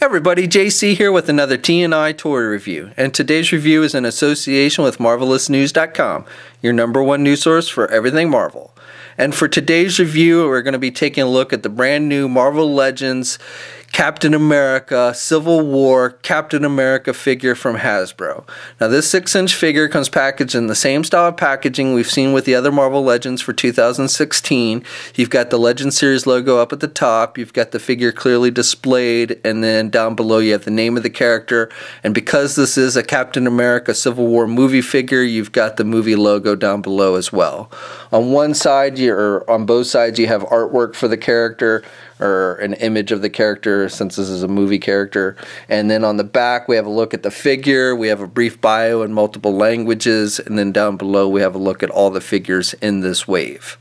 everybody, JC here with another TNI toy review, and today's review is in association with MarvelousNews.com, your #1 news source for everything Marvel. And for today's review, we're going to be taking a look at the brand new Marvel Legends Captain America Civil War Captain America figure from Hasbro. Now this 6-inch figure comes packaged in the same style of packaging we've seen with the other Marvel Legends for 2016. You've got the Legend Series logo up at the top, you've got the figure clearly displayed, and then down below you have the name of the character. And because this is a Captain America Civil War movie figure, you've got the movie logo down below as well. On one side, or on both sides, you have artwork for the character, or an image of the character, since this is a movie character. And then on the back we have a look at the figure, we have a brief bio in multiple languages, and then down below we have a look at all the figures in this wave.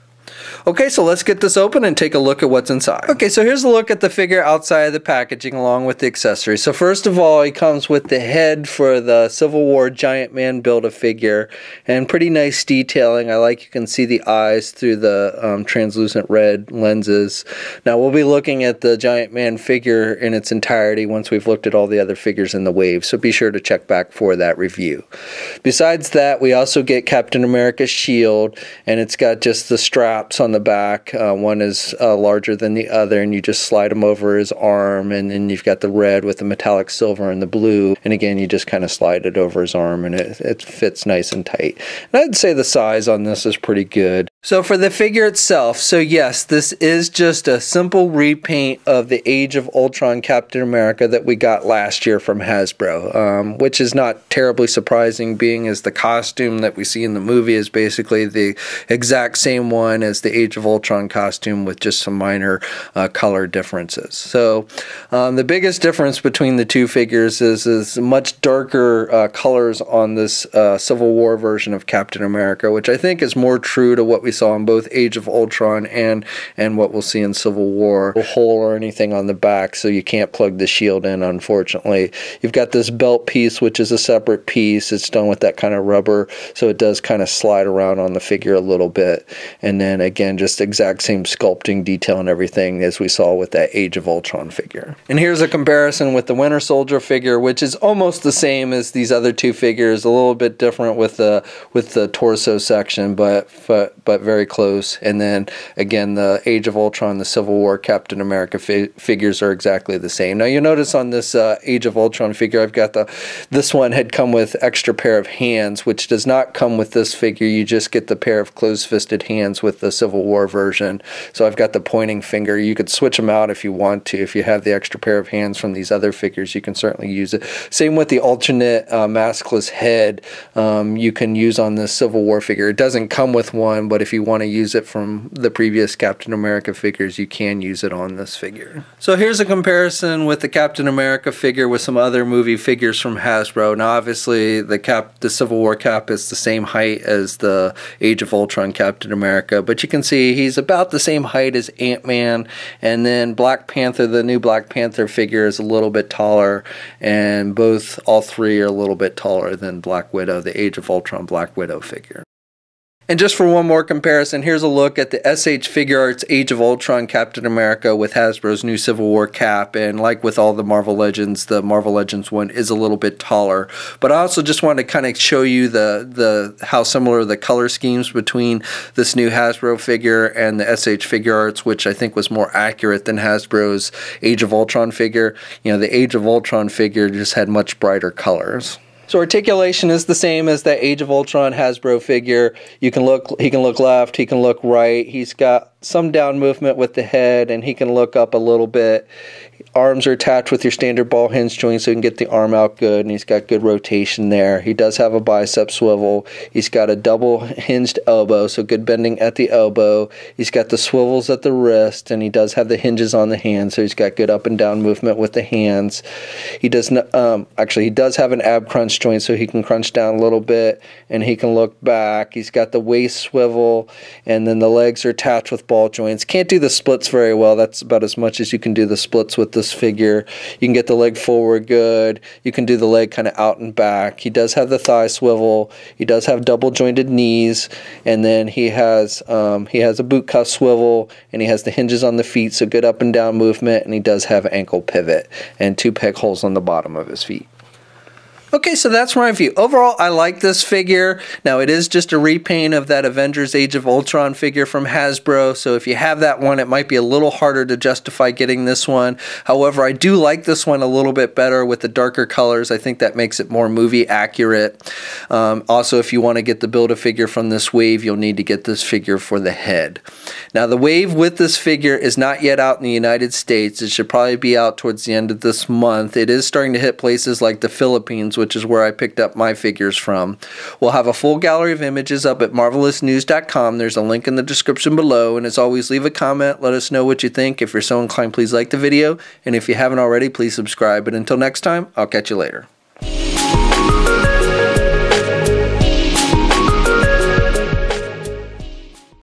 Okay, so let's get this open and take a look at what's inside. Okay, so here's a look at the figure outside of the packaging along with the accessories. So first of all, he comes with the head for the Civil War Giant Man Build-A-Figure, and pretty nice detailing. I like you can see the eyes through the translucent red lenses. Now we'll be looking at the Giant Man figure in its entirety once we've looked at all the other figures in the wave, so be sure to check back for that review. Besides that, we also get Captain America's shield, and it's got just the straps on the back. One is larger than the other, and you just slide them over his arm, and then you've got the red with the metallic silver and the blue, and again you just kind of slide it over his arm, and it fits nice and tight. And I'd say the size on this is pretty good. So for the figure itself, so yes, this is just a simple repaint of the Age of Ultron Captain America that we got last year from Hasbro, which is not terribly surprising, being as the costume that we see in the movie is basically the exact same one as the Age of Ultron costume with just some minor color differences. So the biggest difference between the two figures is much darker colors on this Civil War version of Captain America, which I think is more true to what we saw in both Age of Ultron and what we'll see in Civil War. No hole or anything on the back, so you can't plug the shield in, unfortunately. You've got this belt piece, which is a separate piece. It's done with that kind of rubber, so it does kind of slide around on the figure a little bit. And then again, just exact same sculpting detail and everything as we saw with that Age of Ultron figure. And here's a comparison with the Winter Soldier figure, which is almost the same as these other two figures, a little bit different with the torso section, but very close. And then again, the Age of Ultron, the Civil War Captain America figures are exactly the same. Now you'll notice on this Age of Ultron figure, I've got this one had come with extra pair of hands, which does not come with this figure. You just get the pair of closed-fisted hands with the Civil War version. So I've got the pointing finger. You could switch them out if you want to. If you have the extra pair of hands from these other figures, you can certainly use it. Same with the alternate maskless head you can use on this Civil War figure. It doesn't come with one, but if you want to use it from the previous Captain America figures, you can use it on this figure. So here's a comparison with the Captain America figure with some other movie figures from Hasbro. Now obviously the Civil War Cap is the same height as the Age of Ultron Captain America, but you can see he's about the same height as Ant-Man, and then Black Panther, the new Black Panther figure, is a little bit taller, and all three are a little bit taller than Black Widow, the Age of Ultron Black Widow figure. And just for one more comparison, here's a look at the SH Figure Arts Age of Ultron Captain America with Hasbro's new Civil War cap. And like with all the Marvel Legends, the Marvel Legends one is a little bit taller. But I also just want to kind of show you how similar the color schemes between this new Hasbro figure and the SH Figure Arts, which I think was more accurate than Hasbro's Age of Ultron figure. You know, the Age of Ultron figure just had much brighter colors. So articulation is the same as that Age of Ultron Hasbro figure. He can look left, he can look right. He's got some down movement with the head, and he can look up a little bit. Arms are attached with your standard ball hinge joint, so you can get the arm out good, and he's got good rotation there. He does have a bicep swivel. He's got a double hinged elbow, so good bending at the elbow. He's got the swivels at the wrist, and he does have the hinges on the hands, so he's got good up and down movement with the hands. He does actually he does have an ab crunch joint, so he can crunch down a little bit, and he can look back. He's got the waist swivel, and then the legs are attached with ball joints. Can't do the splits very well. That's about as much as you can do the splits with this this figure. You can get the leg forward good. You can do the leg kind of out and back. He does have the thigh swivel. He does have double jointed knees, and then he has a boot cuff swivel, and he has the hinges on the feet, so good up and down movement, and he does have ankle pivot and 2 peg holes on the bottom of his feet. Okay, so that's my review. Overall, I like this figure. Now, it is just a repaint of that Avengers Age of Ultron figure from Hasbro, so if you have that one, it might be a little harder to justify getting this one. However, I do like this one a little bit better with the darker colors. I think that makes it more movie accurate. Also, if you want to get the Build-A-Figure from this wave, you'll need to get this figure for the head. Now, the wave with this figure is not yet out in the United States. It should probably be out towards the end of this month. It is starting to hit places like the Philippines, which is where I picked up my figures from. We'll have a full gallery of images up at marvelousnews.com. There's a link in the description below, and as always, leave a comment. Let us know what you think. If you're so inclined, please like the video, and if you haven't already, please subscribe. But until next time, I'll catch you later.